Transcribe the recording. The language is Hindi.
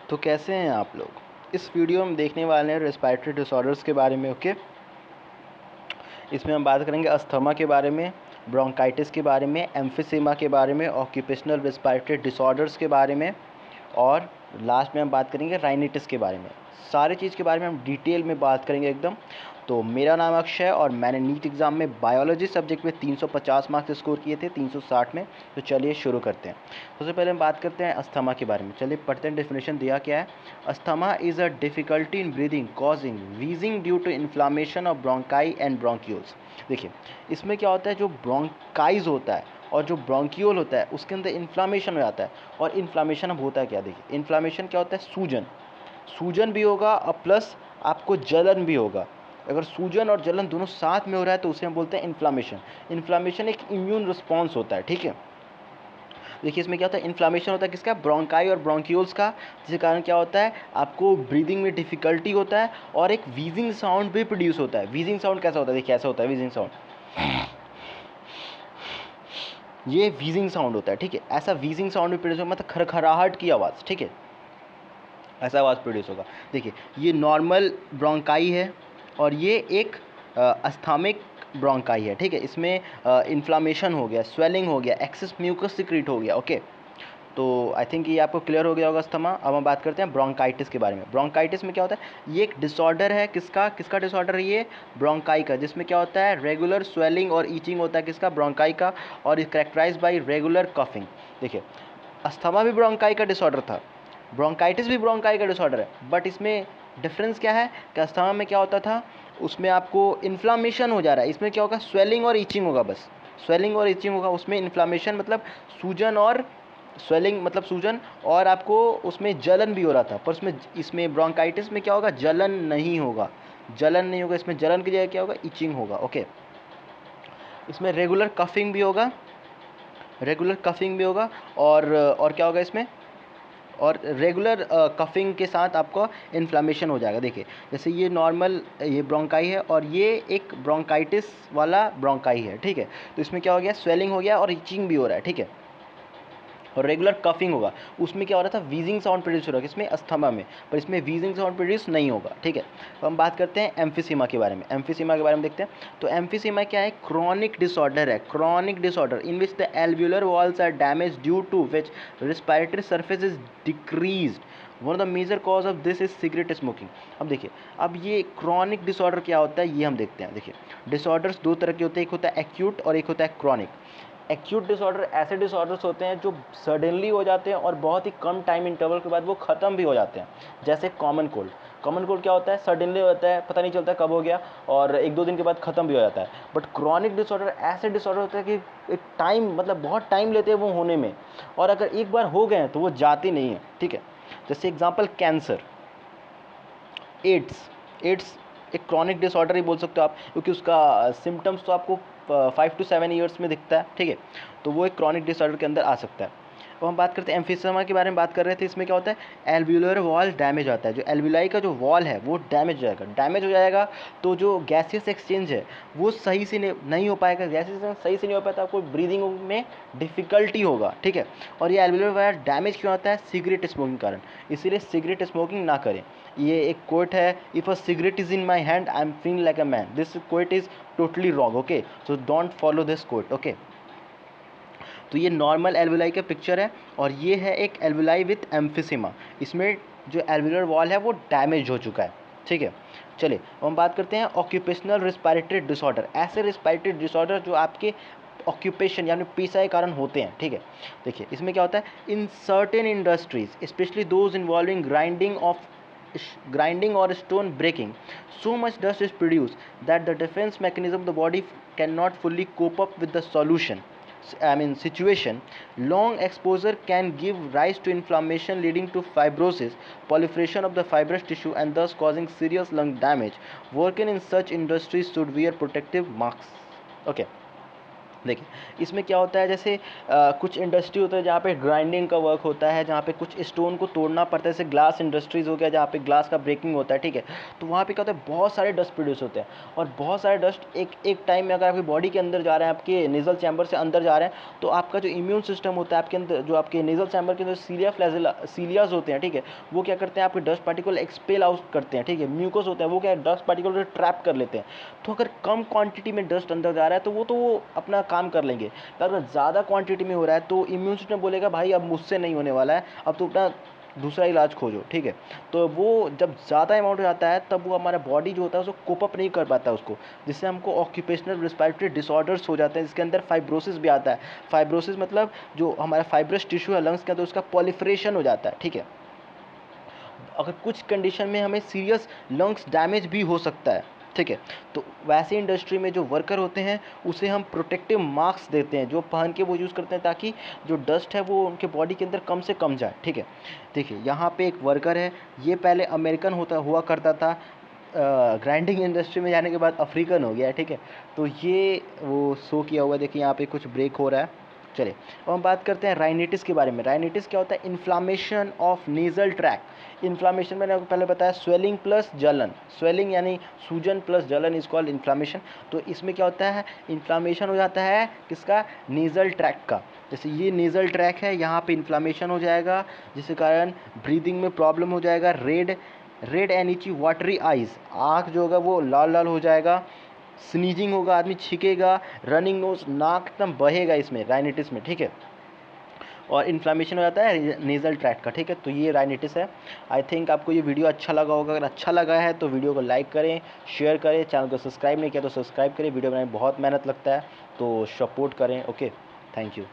तो कैसे हैं आप लोग? इस वीडियो में देखने वाले हैं रेस्पिरेटरी डिसऑर्डर्स के बारे में। ओके, इसमें हम बात करेंगे अस्थमा के बारे में, ब्रोंकाइटिस के बारे में, एम्फिसेमा के बारे में, ऑक्यूपेशनल रेस्पिरेटरी डिसऑर्डर्स के बारे में, और लास्ट में हम बात करेंगे राइनिटिस के बारे में। सारी चीज़ के बारे में हम डिटेल में बात करेंगे एकदम। तो मेरा नाम अक्षय और मैंने नीट एग्ज़ाम में बायोलॉजी सब्जेक्ट में 350 मार्क्स स्कोर किए थे 360 में। तो चलिए शुरू करते हैं। सबसे पहले हम बात करते हैं अस्थमा के बारे में। चलिए पढ़ते हैं, डेफिनेशन दिया क्या है। Asthma is a difficulty in breathing causing wheezing due to inflammation of bronchi and bronchioles. देखिए, इसमें क्या होता है, जो ब्रोंकाइज होता है और जो ब्रोंक्यूल होता है उसके अंदर इन्फ्लामेशन हो जाता है। और इन्फ्लामेशन अब होता है क्या, देखिए इन्फ्लामेशन क्या होता है, सूजन भी होगा और प्लस आपको जलन भी होगा। अगर सूजन और जलन दोनों साथ में हो रहा है तो उसे हम बोलते हैं इन्फ्लामेशन। इन्फ्लामेशन एक इम्यून रिस्पॉन्स होता है, ठीक है। देखिए इसमें क्या होता है, इन्फ्लामेशन होता है किसका, ब्रोंकाई और ब्रोंक्यूल्स का, जिसके कारण क्या होता है, आपको ब्रीदिंग में डिफिकल्टी होता है और एक वीजिंग साउंड भी प्रोड्यूस होता है। वीजिंग साउंड कैसा होता है, देखिए ऐसा होता है वीजिंग साउंड, ये वीजिंग साउंड होता है, ठीक है। ऐसा वीजिंग साउंड भी प्रोड्यूस होगा, मतलब खरखराहट की आवाज़, ठीक है, ऐसा आवाज़ प्रोड्यूस होगा। देखिए ये नॉर्मल ब्रोंकाई है और ये एक अस्थामिक ब्रोंकाई है, ठीक है। इसमें इन्फ्लामेशन हो गया, स्वेलिंग हो गया, एक्सेस म्यूकस सिक्रीट हो गया। ओके, तो आई थिंक ये आपको क्लियर हो गया होगा अस्थमा। अब हम बात करते हैं ब्रोंकाइटिस के बारे में। ब्रोंकाइटिस में क्या होता है, ये एक डिसऑर्डर है, किसका डिसऑर्डर है ये, ब्रोंकाई का, जिसमें क्या होता है, रेगुलर स्वेलिंग और ईचिंग होता है, किसका, ब्रोंकाई का, और कैरेक्टराइज बाय रेगुलर कफिंग। देखिए अस्थमा भी ब्रोंकाई का डिसऑर्डर था, ब्रोंकाइटिस भी ब्रोंकाई का डिसऑर्डर है, बट इसमें डिफरेंस क्या है कि अस्थमा में क्या होता था, उसमें आपको इन्फ्लामेशन हो जा रहा है, इसमें क्या होगा, स्वेलिंग और ईचिंग होगा, बस स्वेलिंग और ईचिंग होगा। उसमें इन्फ्लामेशन मतलब सूजन, और स्वेलिंग मतलब सूजन, और आपको उसमें जलन भी हो रहा था। पर इसमें ब्रोंकाइटिस में क्या होगा, जलन नहीं होगा, इसमें जलन की जगह क्या होगा, ईचिंग होगा। ओके, इसमें रेगुलर कफिंग भी होगा, और क्या होगा इसमें, और रेगुलर कफिंग के साथ आपको इन्फ्लामेशन हो जाएगा। देखिए जैसे ये नॉर्मल ये ब्रोंकाई है और ये एक ब्रोंकाइटिस वाला ब्रोंकाई है, ठीक है। तो इसमें क्या हो गया, स्वेलिंग हो गया और इचिंग भी हो रहा है, ठीक है, और रेगुलर कफिंग होगा। उसमें क्या हो रहा था, वीजिंग साउंड प्रोड्यूस हो रहा है, किसमें, अस्थमा में, पर इसमें वीजिंग साउंड प्रोड्यूस नहीं होगा, ठीक है। तो हम बात करते हैं एम्फिसीमा के बारे में। एम्फिसीमा के बारे में देखते हैं। तो एम्फिसीमा क्या है, क्रॉनिक डिसऑर्डर है, chronic disorder in which the alveolar walls are damage due to which respiratory surface is decreased. One of the major cause of this is cigarette smoking. अब देखिए, अब ये क्रॉनिक डिसऑर्डर क्या होता है ये हम देखते हैं। देखिए डिसऑर्डर्स दो तरह के होते हैं, एक होता है एक्यूट और एक होता है क्रॉनिक। एक्यूट डिसऑर्डर ऐसे डिसऑर्डर्स होते हैं जो सडनली हो जाते हैं और बहुत ही कम टाइम इंटरवल के बाद वो ख़त्म भी हो जाते हैं, जैसे कॉमन कोल्ड। कॉमन कोल्ड क्या होता है, सडनली होता है, पता नहीं चलता कब हो गया और एक दो दिन के बाद ख़त्म भी हो जाता है। बट क्रॉनिक डिसऑर्डर ऐसे डिसऑर्डर होते हैं कि एक टाइम, मतलब बहुत टाइम लेते हैं वो होने में, और अगर एक बार हो गए हैं तो वो जाती नहीं है, ठीक है। जैसे एग्जाम्पल कैंसर, एड्स एक क्रॉनिक डिसऑर्डर ही बोल सकते हो आप, क्योंकि उसका सिम्टम्स तो आपको 5 to 7 ईयर्स में दिखता है, ठीक है। तो वो एक क्रॉनिक डिसऑर्डर के अंदर आ सकता है। अब हम बात करते हैं एम्फिसेमा के बारे में, बात कर रहे थे। इसमें क्या होता है, एल्व्यूलर वॉल डैमेज आता है, जो एल्व्यूलाई का जो वॉल है वो डैमेज हो जाएगा। तो जो गैसियस एक्सचेंज है वो सही से नहीं हो पाएगा, गैसियस एक्सचेंज सही से नहीं हो पाता, आपको ब्रीदिंग में डिफिकल्टी होगा, ठीक है। और ये एल्व्यूलर वॉल डैमेज क्यों आता है, सिगरेट स्मोकिंग कारण, इसीलिए सिगरेट स्मोकिंग ना करें। ये एक कोट है, if a cigarette is in my hand I am feeling like a man, this quote is totally wrong, okay, so don't follow this quote, okay. तो ये नॉर्मल एल्वुलाई का पिक्चर है और ये है एक एल्वुलाई विथ एम्फिसिमा। इसमें जो एल्वुलर वॉल है वो डैमेज हो चुका है, ठीक है। चलिए हम बात करते हैं ऑक्यूपेशनल रिस्पिरेटरी डिसऑर्डर, ऐसे रिस्पिरेटरी डिसऑर्डर जो आपके ऑक्यूपेशन यानी पेशा के कारण होते हैं, ठीक है। देखिए इसमें क्या होता है, in certain industries specially those involving grinding or stone breaking, so much dust is produced that the defense mechanism of the body cannot fully cope up with the situation. Long exposure can give rise to inflammation leading to fibrosis, proliferation of the fibrous tissue, and thus causing serious lung damage. Working in such industries should wear protective masks. Okay. देखिए इसमें क्या होता है, जैसे कुछ इंडस्ट्री होता है जहाँ पे ग्राइंडिंग का वर्क होता है, जहाँ पे कुछ स्टोन को तोड़ना पड़ता है, जैसे ग्लास इंडस्ट्रीज़ हो गया जहाँ पे ग्लास का ब्रेकिंग होता है, ठीक है। तो वहाँ पे क्या होता है, बहुत सारे डस्ट प्रोड्यूस होते हैं, और बहुत सारे डस्ट एक एक टाइम में अगर आपकी बॉडी के अंदर जा रहे हैं, आपके नेजल चैम्बर से अंदर जा रहे हैं, तो आपका जो इम्यून सिस्टम होता है आपके अंदर, जो आपके नेजल चैम्बर के अंदर सीलियाज होते हैं, ठीक है, वो क्या करते हैं, आपके डस्ट पार्टिकल एक्सपेल आउट करते हैं, ठीक है। म्यूकस होते हैं, वो क्या है, डस्ट पार्टिकल ट्रैप कर लेते हैं। तो अगर कम क्वांटिटी में डस्ट अंदर जा रहा है तो वो अपना काम कर लेंगे। अगर ज़्यादा क्वांटिटी में हो रहा है तो इम्यून सिस्टम बोलेगा भाई अब मुझसे नहीं होने वाला है, अब तो अपना दूसरा इलाज खोजो, ठीक है। तो वो जब ज़्यादा अमाउंट हो जाता है तब वो हमारा बॉडी जो होता है उसको कोप अप नहीं कर पाता है उसको, जिससे हमको ऑक्यूपेशनल रिस्पायरेटरी डिसऑर्डर्स हो जाते हैं, जिसके अंदर फाइब्रोसिस भी आता है। फाइब्रोसिस मतलब जो हमारा फाइब्रस टिश्यू है लंग्स का, तो उसका पॉलिफरेशन हो जाता है, ठीक है। अगर कुछ कंडीशन में हमें सीरियस लंग्स डैमेज भी हो सकता है, ठीक है। तो वैसे इंडस्ट्री में जो वर्कर होते हैं उसे हम प्रोटेक्टिव मास्क देते हैं, जो पहन के वो यूज़ करते हैं ताकि जो डस्ट है वो उनके बॉडी के अंदर कम से कम जाए, ठीक है। देखिए यहाँ पे एक वर्कर है, ये पहले अमेरिकन हुआ करता था, ग्राइंडिंग इंडस्ट्री में जाने के बाद अफ्रीकन हो गया है, ठीक है। तो ये वो शो किया हुआ है, देखिए यहाँ पे कुछ ब्रेक हो रहा है। चलिए अब हम बात करते हैं राइनिटिस के बारे में। राइनिटिस क्या होता है, inflammation of nasal track. Inflammation मैंने आपको पहले बताया, स्वेलिंग प्लस जलन, स्वेलिंग यानी सूजन प्लस जलन इज कॉल्ड इन्फ्लामेशन। तो इसमें क्या होता है, इन्फ्लामेशन हो जाता है किसका, नेजल ट्रैक का। जैसे ये नेजल ट्रैक है, यहाँ पे इन्फ्लामेशन हो जाएगा, जिसके कारण ब्रीदिंग में प्रॉब्लम हो जाएगा, रेड एंड इची वाटरी आइज़, आँख जो होगा वो लाल लाल हो जाएगा, स्नीजिंग होगा, आदमी छींकेगा, रनिंग नोज, नाक एकदम बहेगा इसमें राइनिटिस में, ठीक है। और इन्फ्लामेशन हो जाता है नेजल ट्रैक्ट का, ठीक है। तो ये राइनिटिस है। आई थिंक आपको ये वीडियो अच्छा लगा होगा। अगर अच्छा लगा है तो वीडियो को लाइक करें, शेयर करें, चैनल को सब्सक्राइब नहीं किया तो सब्सक्राइब करें। वीडियो बनाने में बहुत मेहनत लगता है, तो सपोर्ट करें। Okay, thank you.